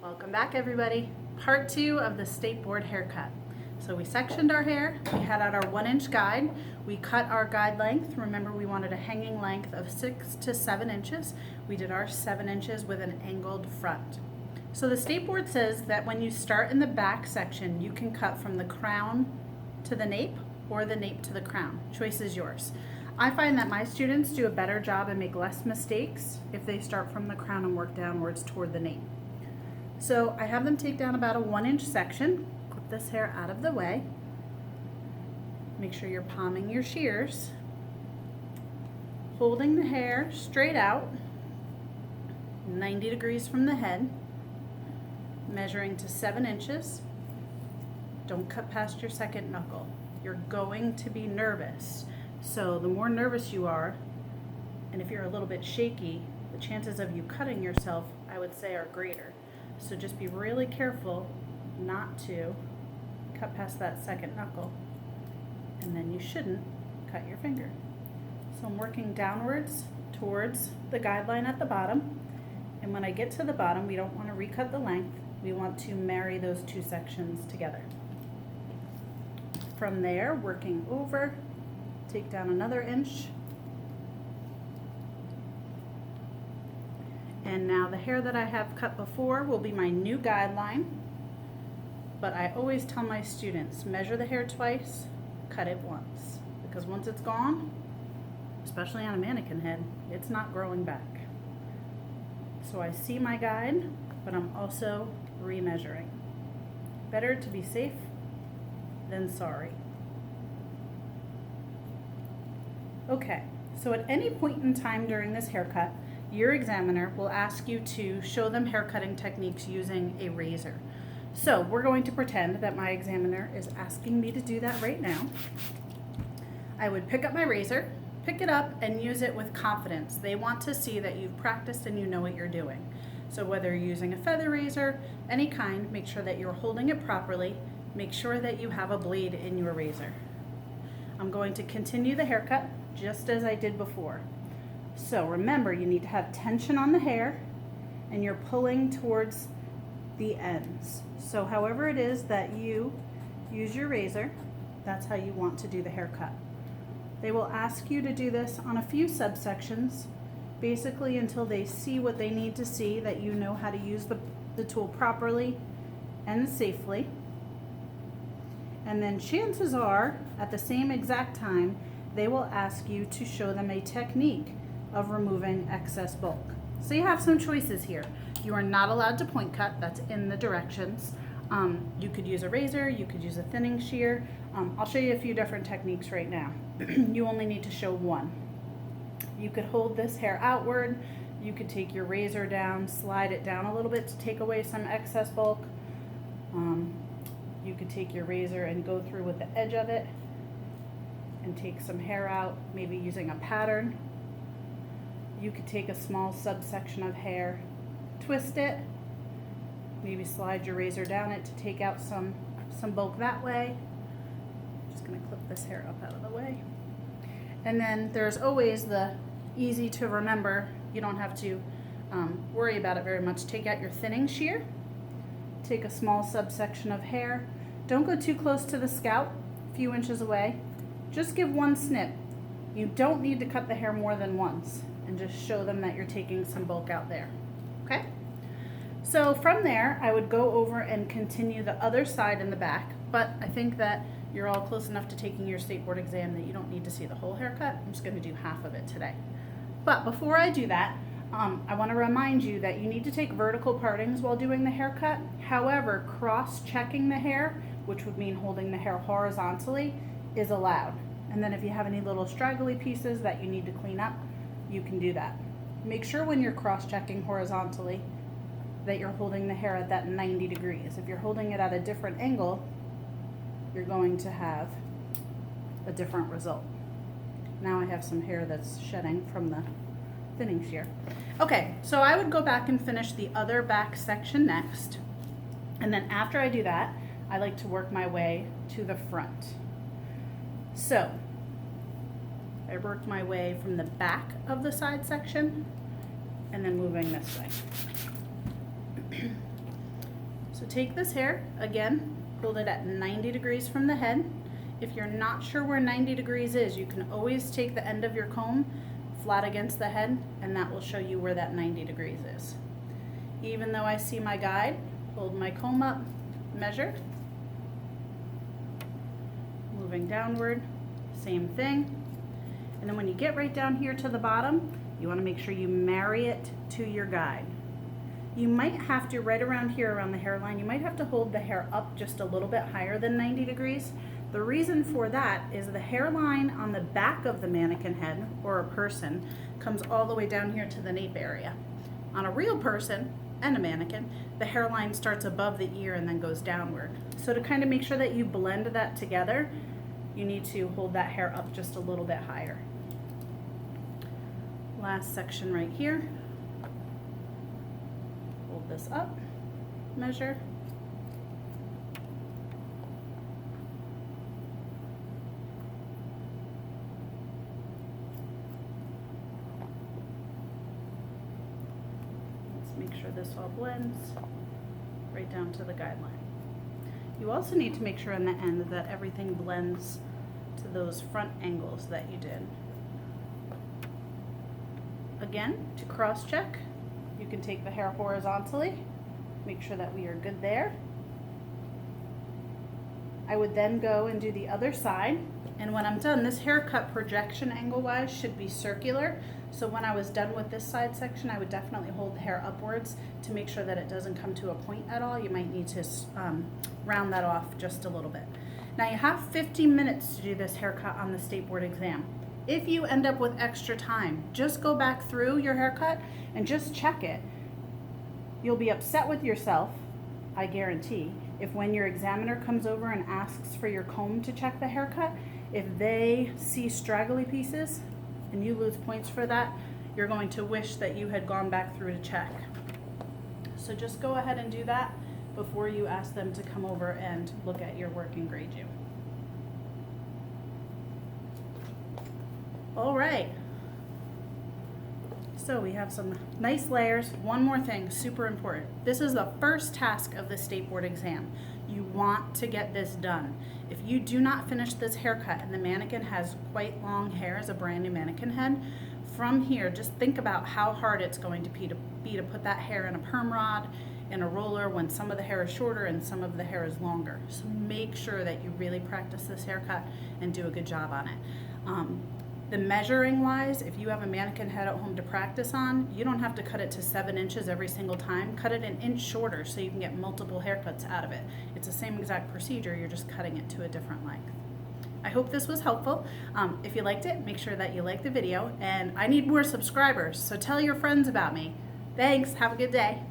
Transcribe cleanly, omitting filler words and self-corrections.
Welcome back, everybody. Part 2 of the state board haircut. So we sectioned our hair, we had out our 1-inch guide, we cut our guide length. Remember, we wanted a hanging length of 6 to 7 inches. We did our 7 inches with an angled front. So the state board says that when you start in the back section, you can cut from the crown to the nape or the nape to the crown. Choice is yours. I find that my students do a better job and make less mistakes if they start from the crown and work downwards toward the nape. So I have them take down about a 1-inch section, clip this hair out of the way. Make sure you're palming your shears, holding the hair straight out, 90 degrees from the head, measuring to 7 inches. Don't cut past your second knuckle. You're going to be nervous. So the more nervous you are, and if you're a little bit shaky, the chances of you cutting yourself, I would say, are greater. So just be really careful not to cut past that second knuckle, and then you shouldn't cut your finger. So I'm working downwards towards the guideline at the bottom, and when I get to the bottom, we don't want to recut the length. We want to marry those two sections together. From there, working over, take down another inch. And now the hair that I have cut before will be my new guideline, but I always tell my students, measure the hair twice, cut it once, because once it's gone, especially on a mannequin head, it's not growing back. So I see my guide, but I'm also remeasuring. Better to be safe than sorry. Okay, so at any point in time during this haircut, your examiner will ask you to show them haircutting techniques using a razor. So we're going to pretend that my examiner is asking me to do that right now. I would pick up my razor, pick it up, and use it with confidence. They want to see that you've practiced and you know what you're doing. So whether you're using a feather razor, any kind, make sure that you're holding it properly. Make sure that you have a blade in your razor. I'm going to continue the haircut just as I did before. So remember, you need to have tension on the hair and you're pulling towards the ends. So however it is that you use your razor, that's how you want to do the haircut. They will ask you to do this on a few subsections, basically until they see what they need to see, that you know how to use the tool properly and safely. And then chances are, at the same exact time, they will ask you to show them a technique of removing excess bulk. So you have some choices here. You are not allowed to point cut, that's in the directions. You could use a razor, you could use a thinning shear. I'll show you a few different techniques right now. You only need to show one. You could hold this hair outward, you could take your razor down, slide it down a little bit to take away some excess bulk. You could take your razor and go through with the edge of it and take some hair out, maybe using a pattern. You could take a small subsection of hair, twist it, maybe slide your razor down it to take out some bulk that way. Just gonna clip this hair up out of the way. And then there's always the easy to remember, you don't have to worry about it very much. Take out your thinning shear, take a small subsection of hair. Don't go too close to the scalp, a few inches away. Just give one snip. You don't need to cut the hair more than once, and just show them that you're taking some bulk out there, okay? So from there, I would go over and continue the other side in the back, but I think that you're all close enough to taking your state board exam that you don't need to see the whole haircut. I'm just gonna do half of it today. But before I do that, I wanna remind you that you need to take vertical partings while doing the haircut. However, cross-checking the hair, which would mean holding the hair horizontally, is allowed. And then if you have any little straggly pieces that you need to clean up, you can do that. Make sure when you're cross-checking horizontally that you're holding the hair at that 90 degrees. If you're holding it at a different angle, you're going to have a different result. Now I have some hair that's shedding from the thinning shear. Okay, so I would go back and finish the other back section next. And then after I do that, I like to work my way to the front. So I worked my way from the back of the side section and then moving this way. So take this hair, again, hold it at 90 degrees from the head. If you're not sure where 90 degrees is, you can always take the end of your comb flat against the head, and that will show you where that 90 degrees is. Even though I see my guide, hold my comb up, measure, moving downward, same thing. And then when you get right down here to the bottom, you want to make sure you marry it to your guide. You might have to, right around here around the hairline, you might have to hold the hair up just a little bit higher than 90 degrees. The reason for that is the hairline on the back of the mannequin head, or a person, comes all the way down here to the nape area. On a real person and a mannequin, the hairline starts above the ear and then goes downward. So to kind of make sure that you blend that together, you need to hold that hair up just a little bit higher. Last section right here. Hold this up, measure. Let's make sure this all blends right down to the guideline. You also need to make sure in the end that everything blends to those front angles that you did. Again, to cross check, you can take the hair horizontally, make sure that we are good there. I would then go and do the other side, and when I'm done, this haircut projection angle wise should be circular. So when I was done with this side section, I would definitely hold the hair upwards to make sure that it doesn't come to a point at all. You might need to round that off just a little bit. Now you have 15 minutes to do this haircut on the state board exam. If you end up with extra time, just go back through your haircut and just check it. You'll be upset with yourself, I guarantee, if when your examiner comes over and asks for your comb to check the haircut, if they see straggly pieces and you lose points for that, you're going to wish that you had gone back through to check. So just go ahead and do that before you ask them to come over and look at your work and grade you. All right, so we have some nice layers. One more thing, super important. This is the first task of the state board exam. You want to get this done. If you do not finish this haircut and the mannequin has quite long hair as a brand new mannequin head, from here, just think about how hard it's going to be to put that hair in a perm rod, in a roller, when some of the hair is shorter and some of the hair is longer. So make sure that you really practice this haircut and do a good job on it. The measuring wise, if you have a mannequin head at home to practice on, you don't have to cut it to 7 inches every single time. Cut it an inch shorter so you can get multiple haircuts out of it. It's the same exact procedure, you're just cutting it to a different length. I hope this was helpful. If you liked it, make sure that you like the video, and I need more subscribers, so tell your friends about me. Thanks, have a good day.